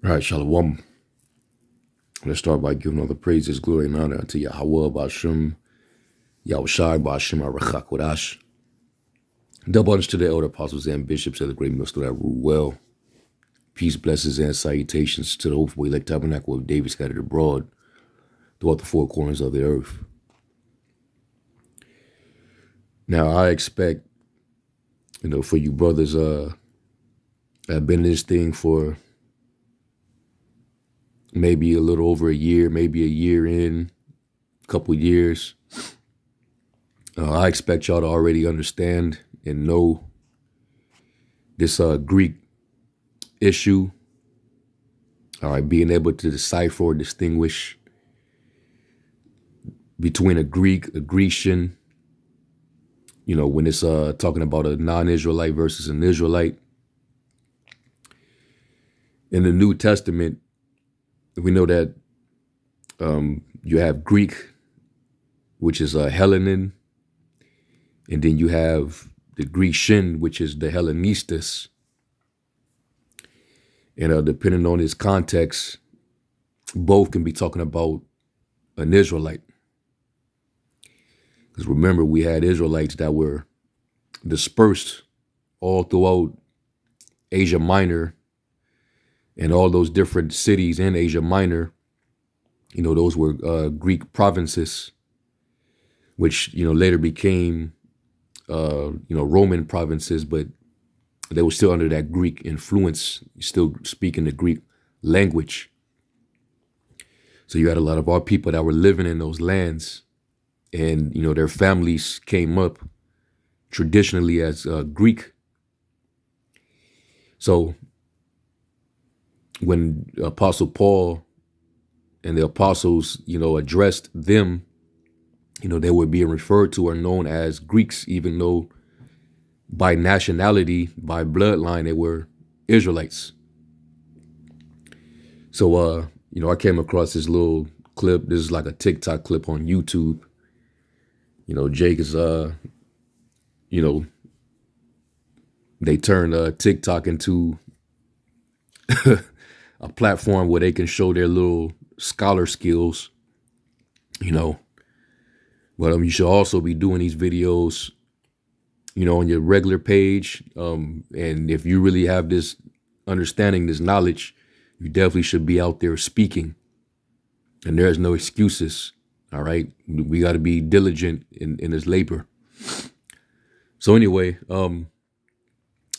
All right, Shalom. Let's start by giving all the praises, glory, and honor unto Yahweh, Ba'ashem, Yahushai, Ba'ashem, Arachak, Wadash. Double honors to the elder apostles and bishops of the great millstone that rule well. Peace, blessings, and salutations to the hopeful elect tabernacle of David scattered abroad throughout the four corners of the earth. Now, I expect, for you brothers have been in this thing for maybe a little over a year, maybe a year in, a couple years. I expect y'all to already understand and know this Greek issue. All right, being able to decipher or distinguish between a Greek, a Grecian, when it's talking about a non-Israelite versus an Israelite. In the New Testament, we know that you have Greek, which is a Hellenin, and then you have the Grecian, which is the Hellenistus. And depending on its context, both can be talking about an Israelite. Because remember, we had Israelites that were dispersed all throughout Asia Minor and all those different cities in Asia Minor. Those were Greek provinces, which, later became, Roman provinces, but they were still under that Greek influence, still speaking the Greek language. So you had a lot of our people that were living in those lands, and, their families came up traditionally as Greek. So when Apostle Paul and the apostles, addressed them, they were being referred to or known as Greeks, even though by nationality, by bloodline, they were Israelites. So, I came across this little clip. This is like a TikTok clip on YouTube. Jake is, they turned TikTok into a platform where they can show their little scholar skills, But you should also be doing these videos, on your regular page. And if you really have this understanding, this knowledge, you definitely should be out there speaking. And there's no excuses. All right. We got to be diligent in this labor. So anyway, I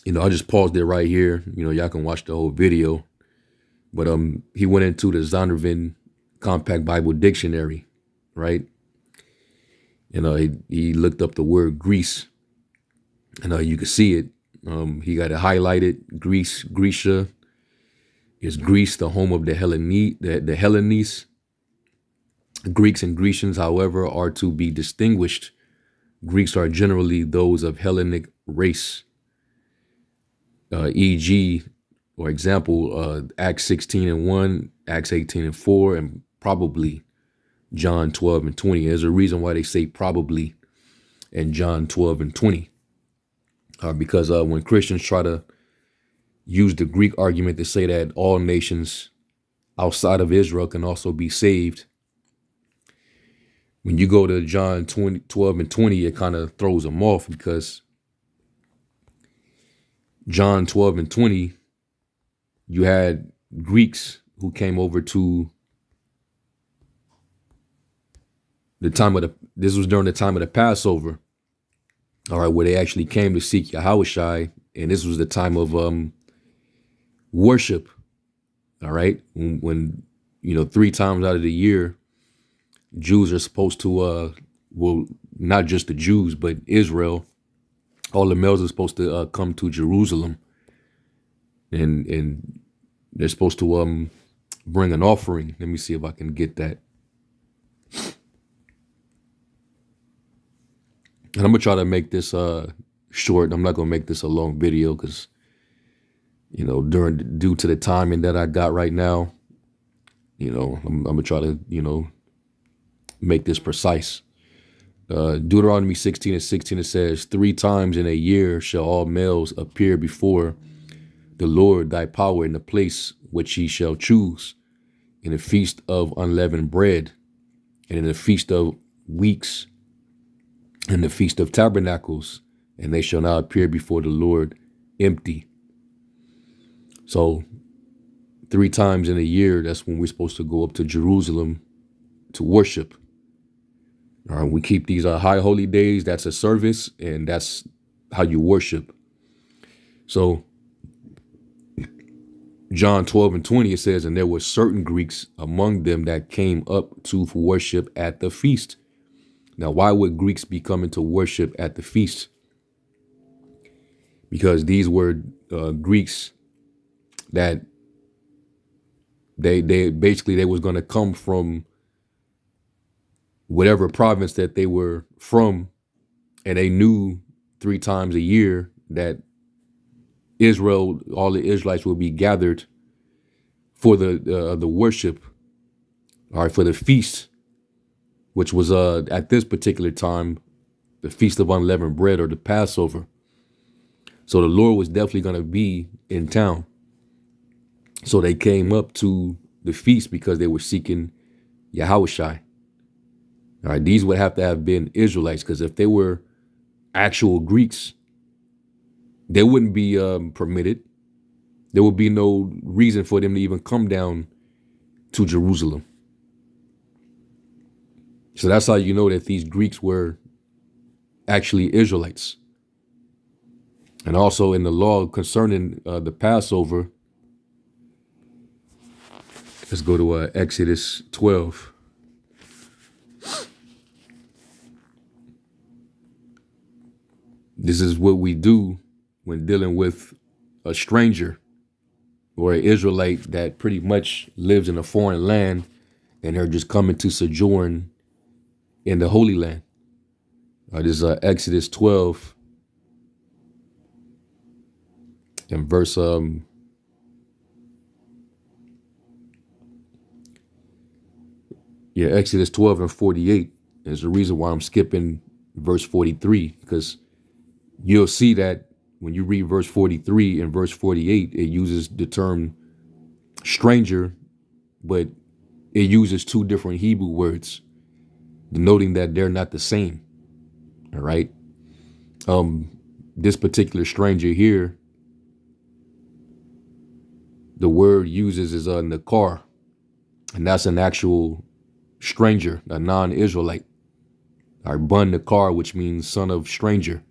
just paused it right here. Y'all can watch the whole video. But he went into the Zondervan Compact Bible Dictionary, right? And he looked up the word Greece, and you can see it. He got it highlighted. Grecia is Greece, the home of the Hellenes. Greeks and Grecians, however, are to be distinguished. Greeks are generally those of Hellenic race, e.g., for example, Acts 16:1, Acts 18:4, and probably John 12:20. There's a reason why they say probably in John 12:20. Because when Christians try to use the Greek argument to say that all nations outside of Israel can also be saved, when you go to John 12:20, it kind of throws them off, because John 12:20, you had Greeks who came over to this was during the time of the Passover, all right, where they actually came to seek Yahushai, and this was the time of worship, all right, when 3 times out of the year, Jews are supposed to, not just the Jews, but Israel, all the males are supposed to come to Jerusalem, and they're supposed to bring an offering. Let me see if I can get that. And I'm going to try to make this short. I'm not going to make this a long video because, due to the timing that I got right now, I'm going to try to, make this precise. Deuteronomy 16:16, it says, 3 times in a year shall all males appear before the Lord thy power in the place which he shall choose, in the feast of unleavened bread, and in the feast of weeks, and the feast of tabernacles, and they shall not appear before the Lord empty. So 3 times in a year, that's when we're supposed to go up to Jerusalem to worship. All right, we keep these high holy days. That's a service, and that's how you worship. So John 12:20, it says, and there were certain Greeks among them that came up to worship at the feast. Now, why would Greeks be coming to worship at the feast? Because these were Greeks that they basically they was going to come from whatever province that they were from, and they knew 3 times a year that Israel, all the Israelites will be gathered for the worship, all right, for the feast, which was at this particular time the Feast of Unleavened Bread, or the Passover. So the Lord was definitely going to be in town. So they came up to the feast because they were seeking Yahushai. All right, these would have to have been Israelites, because if they were actual Greeks, they wouldn't be permitted. There would be no reason for them to even come down to Jerusalem. So that's how you know that these Greeks were actually Israelites. And also in the law concerning the Passover, let's go to Exodus 12. This is what we do when dealing with a stranger or an Israelite that pretty much lives in a foreign land and they're just coming to sojourn in the Holy Land. This is Exodus 12 and verse Exodus 12 and 48. There's a reason why I'm skipping verse 43, because you'll see that when you read verse 43 and verse 48, it uses the term stranger, but it uses 2 different Hebrew words, denoting that they're not the same. All right. This particular stranger here, the word uses is Nakar, and that's an actual stranger, a non-Israelite. Or Bun Nakar, which means son of stranger.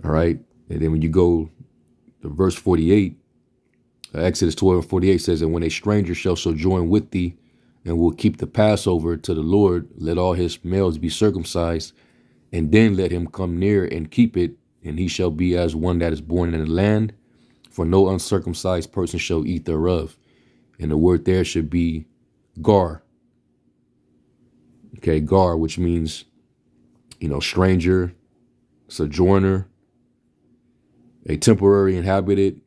All right. And then when you go to verse 48, Exodus 12 and 48 says, and when a stranger shall sojourn with thee and will keep the Passover to the Lord, let all his males be circumcised, and then let him come near and keep it, and he shall be as one that is born in the land, for no uncircumcised person shall eat thereof. And the word there should be gar. Okay, gar, which means, stranger, sojourner, a temporary inhabitant,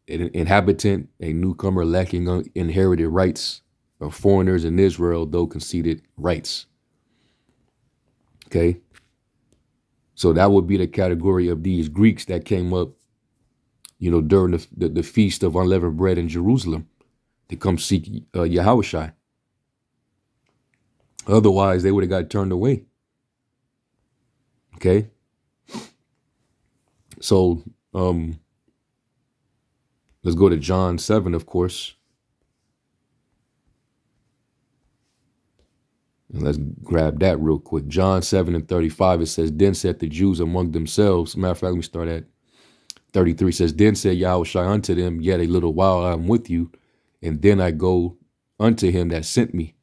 a newcomer lacking inherited rights, of foreigners in Israel, though conceded rights. Okay. So that would be the category of these Greeks that came up, during the Feast of Unleavened Bread in Jerusalem to come seek Yahushai. Otherwise, they would have got turned away. Okay. So let's go to John 7, of course. And let's grab that real quick. John 7 and 35, it says, then said the Jews among themselves. Matter of fact, let me start at 33. It says, then said Yahushua unto them, yet a little while I am with you, and then I go unto him that sent me.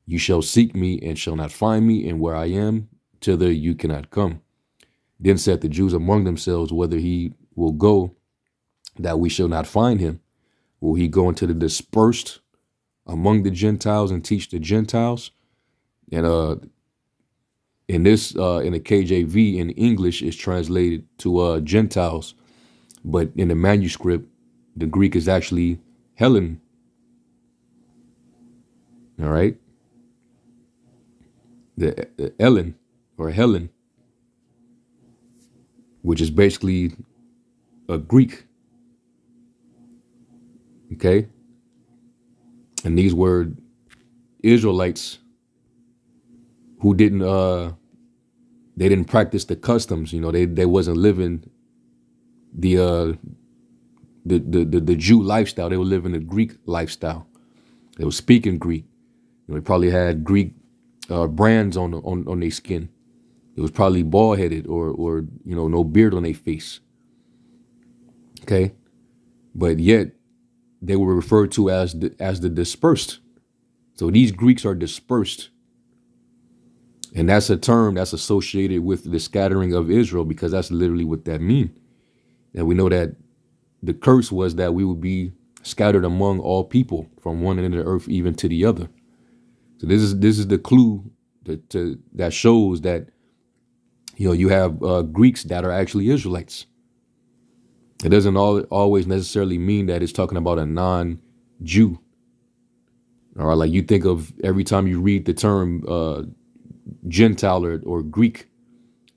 You shall seek me and shall not find me, and where I am, thither you cannot come. Then said the Jews among themselves, whether he will go, that we shall not find him. Will he go into the dispersed among the Gentiles and teach the Gentiles? And in the KJV in English is translated to Gentiles, but in the manuscript, the Greek is actually Helen. All right, the Ellen or Helen, which is basically a Greek. Okay. And these were Israelites who they didn't practice the customs. They wasn't living the the Jew lifestyle. They were living the Greek lifestyle. They were speaking Greek. They probably had Greek brands on their skin. It was probably bald headed or no beard on their face. Okay, but yet they were referred to as the dispersed. So these Greeks are dispersed, and that's a term that's associated with the scattering of Israel, because that's literally what that means. And we know that the curse was that we would be scattered among all people, from one end of the earth even to the other. So this is the clue that shows that you have Greeks that are actually Israelites. It doesn't always necessarily mean that it's talking about a non-Jew. All right, like you think of every time you read the term Gentile or Greek,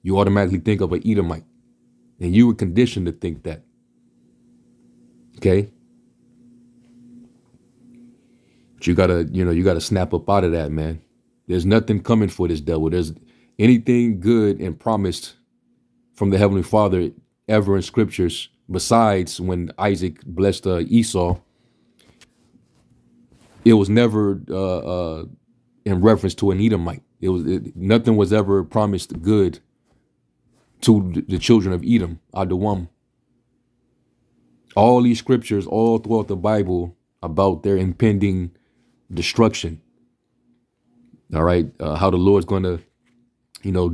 you automatically think of an Edomite, and you were conditioned to think that. Okay, but you gotta snap up out of that, man. There's nothing coming for this devil. There's anything good and promised from the Heavenly Father ever in scriptures, besides when Isaac blessed Esau. It was never in reference to an Edomite. Nothing was ever promised good to the children of Edom, Adawam. All these scriptures, all throughout the Bible, about their impending destruction. All right, how the Lord's going to,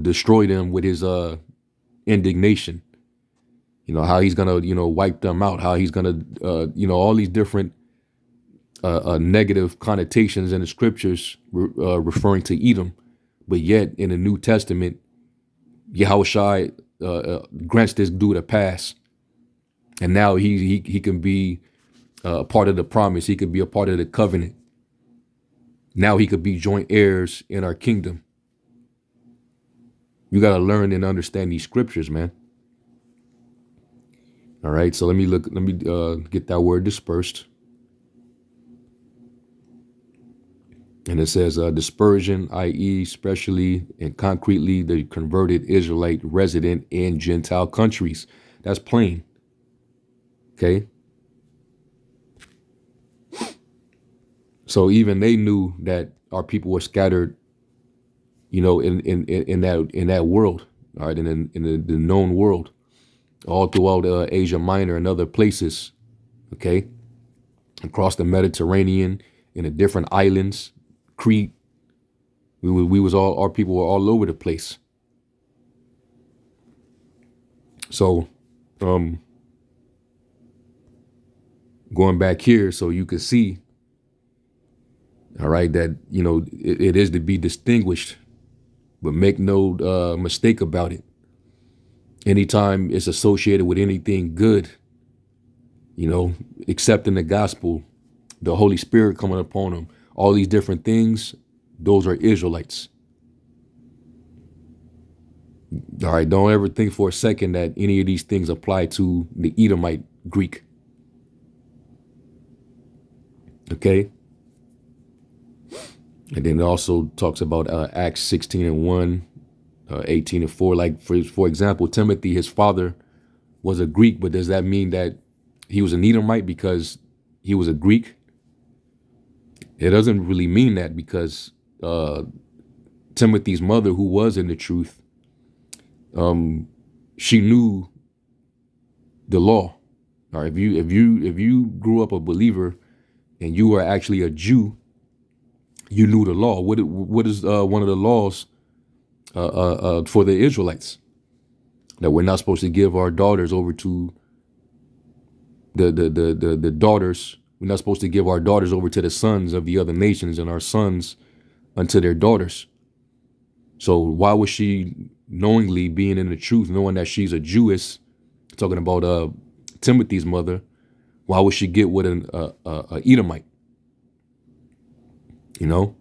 destroy them with his indignation. How he's going to, wipe them out. How he's going to, all these different negative connotations in the scriptures referring to Edom. But yet in the New Testament, Yahushua grants this dude a pass. And now he can be a part of the promise. He could be a part of the covenant. Now he could be joint heirs in our kingdom. You got to learn and understand these scriptures, man. All right, so let me get that word dispersed. And it says dispersion, i.e., especially and concretely the converted Israelite resident in Gentile countries. That's plain. Okay. So even they knew that our people were scattered, in that world, all right, in the known world, all throughout Asia Minor and other places, okay, across the Mediterranean, in the different islands, Crete. Our people were all over the place. So, going back here, so you can see, all right, that, it is to be distinguished, but make no mistake about it. Anytime it's associated with anything good, accepting the gospel, the Holy Spirit coming upon them, all these different things, those are Israelites. All right, don't ever think for a second that any of these things apply to the Edomite Greek. Okay? And then it also talks about Acts 16:1, 18:4. Like, for example, Timothy, his father was a Greek, but does that mean that he was an Edomite because he was a Greek? It doesn't really mean that, because Timothy's mother, who was in the truth, she knew the law. All right, if you grew up a believer and you were actually a Jew, you knew the law. What is one of the laws for the Israelites? That we're not supposed to give our daughters over to the daughters. We're not supposed to give our daughters over to the sons of the other nations, and our sons unto their daughters. So why was she knowingly being in the truth, knowing that she's a Jewess, talking about Timothy's mother, why would she get with an Edomite? You're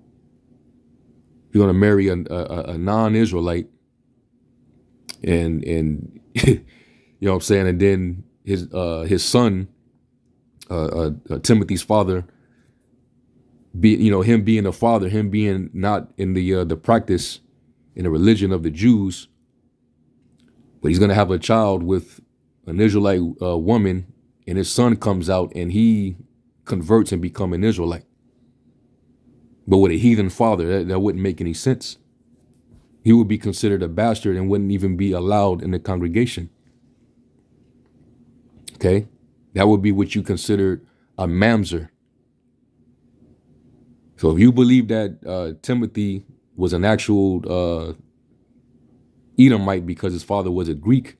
going to marry a non-Israelite, and you know what I'm saying, and then his son, Timothy's father, him being a father, him being not in the practice in the religion of the Jews, but he's going to have a child with an Israelite woman, and his son comes out and he converts and become an Israelite. But with a heathen father, that wouldn't make any sense. He would be considered a bastard and wouldn't even be allowed in the congregation. Okay? That would be what you consider a mamzer. So if you believe that Timothy was an actual Edomite because his father was a Greek,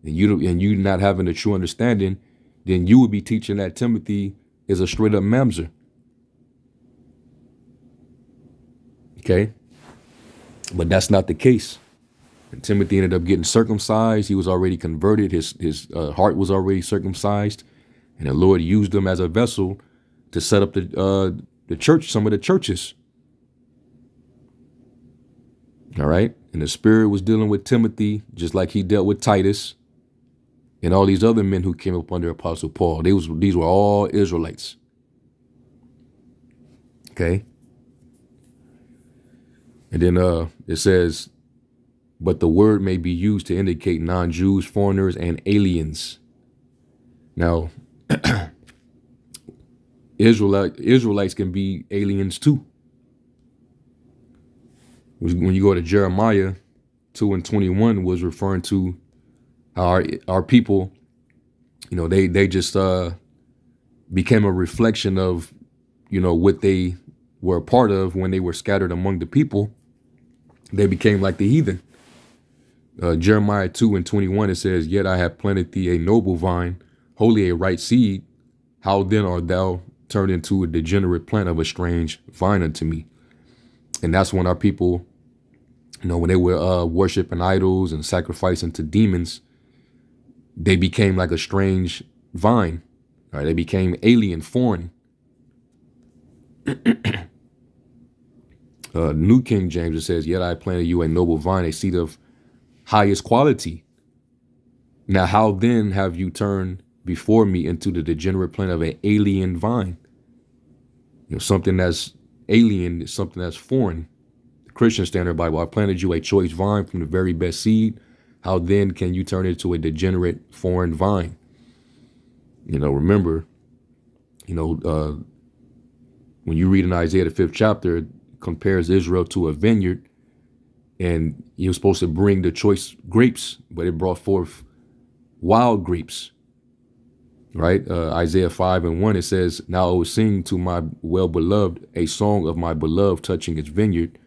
and you not having a true understanding, then you would be teaching that Timothy is a straight up mamzer. Okay? But that's not the case. And Timothy ended up getting circumcised. He was already converted. His heart was already circumcised. And the Lord used him as a vessel to set up the church, some of the churches. All right. And the Spirit was dealing with Timothy just like he dealt with Titus and all these other men who came up under Apostle Paul. These were all Israelites. Okay. And then it says, but the word may be used to indicate non-Jews, foreigners, and aliens. Now, Israelites can be aliens too. When you go to Jeremiah 2:21, was referring to how our people, they just became a reflection of, what they were a part of when they were scattered among the people. They became like the heathen. Jeremiah 2:21, it says, yet I have planted thee a noble vine, wholly a right seed. How then art thou turned into a degenerate plant of a strange vine unto me? And that's when our people, when they were worshiping idols and sacrificing to demons, they became like a strange vine. All right, they became alien, foreign. New King James, it says, yet I planted you a noble vine, a seed of highest quality. Now, how then have you turned before me into the degenerate plant of an alien vine? Something that's alien is something that's foreign. The Christian Standard Bible, I planted you a choice vine from the very best seed. How then can you turn it into a degenerate foreign vine? Remember, when you read in Isaiah, the 5th chapter, it compares Israel to a vineyard, and he was supposed to bring the choice grapes, but it brought forth wild grapes. Right? Isaiah 5:1, it says, now I will sing to my well-beloved a song of my beloved touching its vineyard.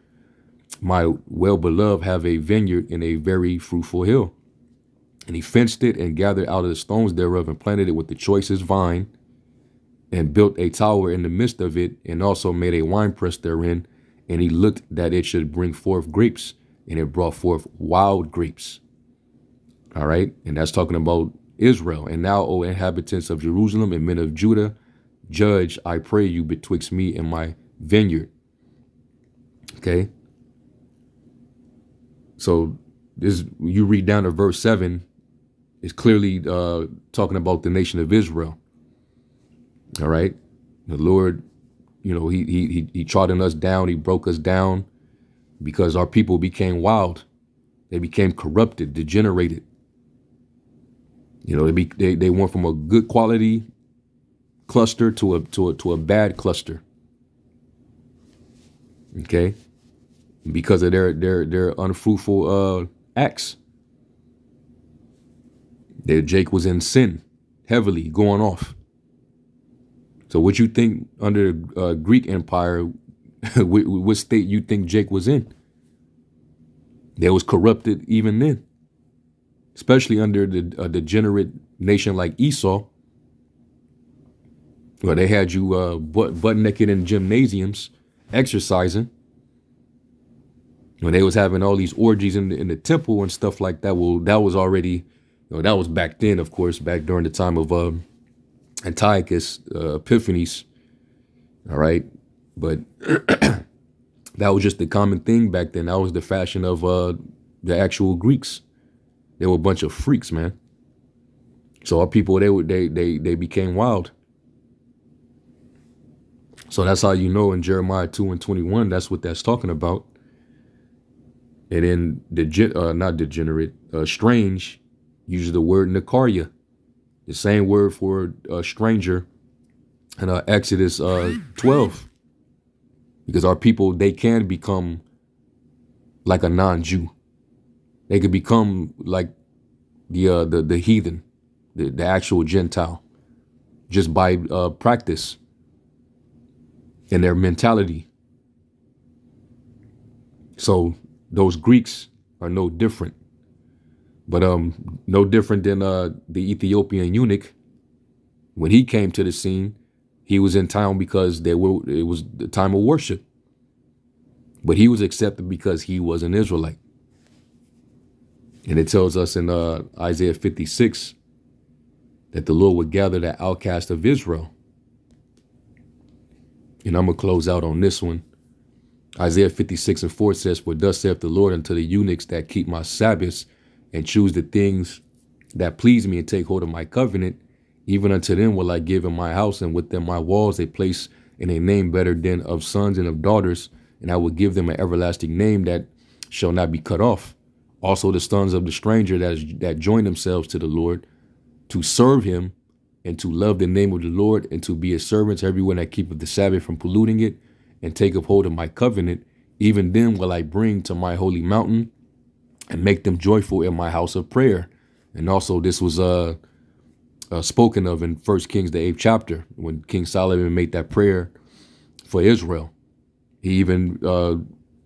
My well-beloved have a vineyard in a very fruitful hill. And he fenced it and gathered out of the stones thereof and planted it with the choicest vine and built a tower in the midst of it and also made a winepress therein. And he looked that it should bring forth grapes, and it brought forth wild grapes. All right. And that's talking about Israel. And now, O inhabitants of Jerusalem and men of Judah, judge, I pray you, betwixt me and my vineyard. Okay. So this, you read down to verse 7, it's clearly talking about the nation of Israel. All right. The Lord, he trodden us down. He broke us down because our people became wild. They became corrupted, degenerated. They went from a good quality cluster to a bad cluster. Okay, because of their unfruitful acts. Jake was in sin, heavily going off. So what you think under the Greek Empire, what state you think Jake was in? They was corrupted even then. Especially under a degenerate nation like Esau, where they had you butt naked in gymnasiums, exercising. When they was having all these orgies in the temple and stuff like that. Well, that was already, that was back then, of course, back during the time of Antiochus Epiphanes. All right. But that was just the common thing back then. That was the fashion of the actual Greeks. They were a bunch of freaks, man. So our people, they became wild. So that's how you know in Jeremiah 2:21, that's what that's talking about. And then not degenerate, strange, uses the word nakaria, the same word for stranger in Exodus 12. Because our people, they can become like a non-Jew. They could become like the heathen, the actual Gentile, just by practice and their mentality. So those Greeks are no different, but no different than the Ethiopian eunuch. When he came to the scene, he was in town because it was the time of worship, but he was accepted because he was an Israelite. And it tells us in Isaiah 56 that the Lord would gather the outcast of Israel. And I'm going to close out on this one. Isaiah 56:4 says, "For thus saith the Lord unto the eunuchs that keep my Sabbaths and choose the things that please me and take hold of my covenant, even unto them will I give in my house and within my walls a place and a name better than of sons and of daughters, and I will give them an everlasting name that shall not be cut off. Also the sons of the stranger that join themselves to the Lord to serve him and to love the name of the Lord and to be his servants, everyone that keepeth the Sabbath from polluting it and taketh hold of my covenant, even them will I bring to my holy mountain and make them joyful in my house of prayer." And also this was spoken of in 1 Kings, the 8th chapter, when King Solomon made that prayer for Israel. He even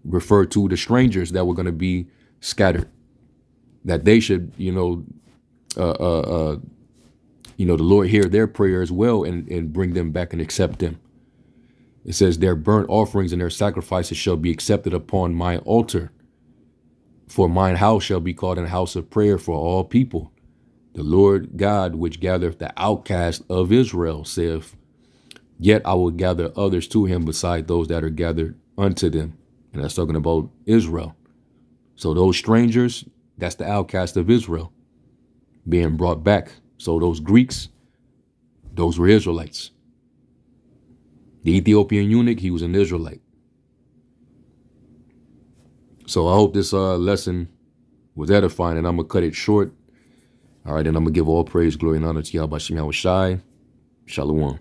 referred to the strangers that were going to be scattered, that they should, the Lord hear their prayer as well and bring them back and accept them. It says, "Their burnt offerings and their sacrifices shall be accepted upon my altar. For mine house shall be called a house of prayer for all people. The Lord God, which gathereth the outcast of Israel, saith, yet I will gather others to him beside those that are gathered unto them." And that's talking about Israel. So those strangers, that's the outcast of Israel being brought back. So those Greeks, those were Israelites. The Ethiopian eunuch, he was an Israelite. So I hope this lesson was edifying, and I'm going to cut it short. All right, and I'm going to give all praise, glory, and honor to Yahweh Shem Yahushai. Shalom.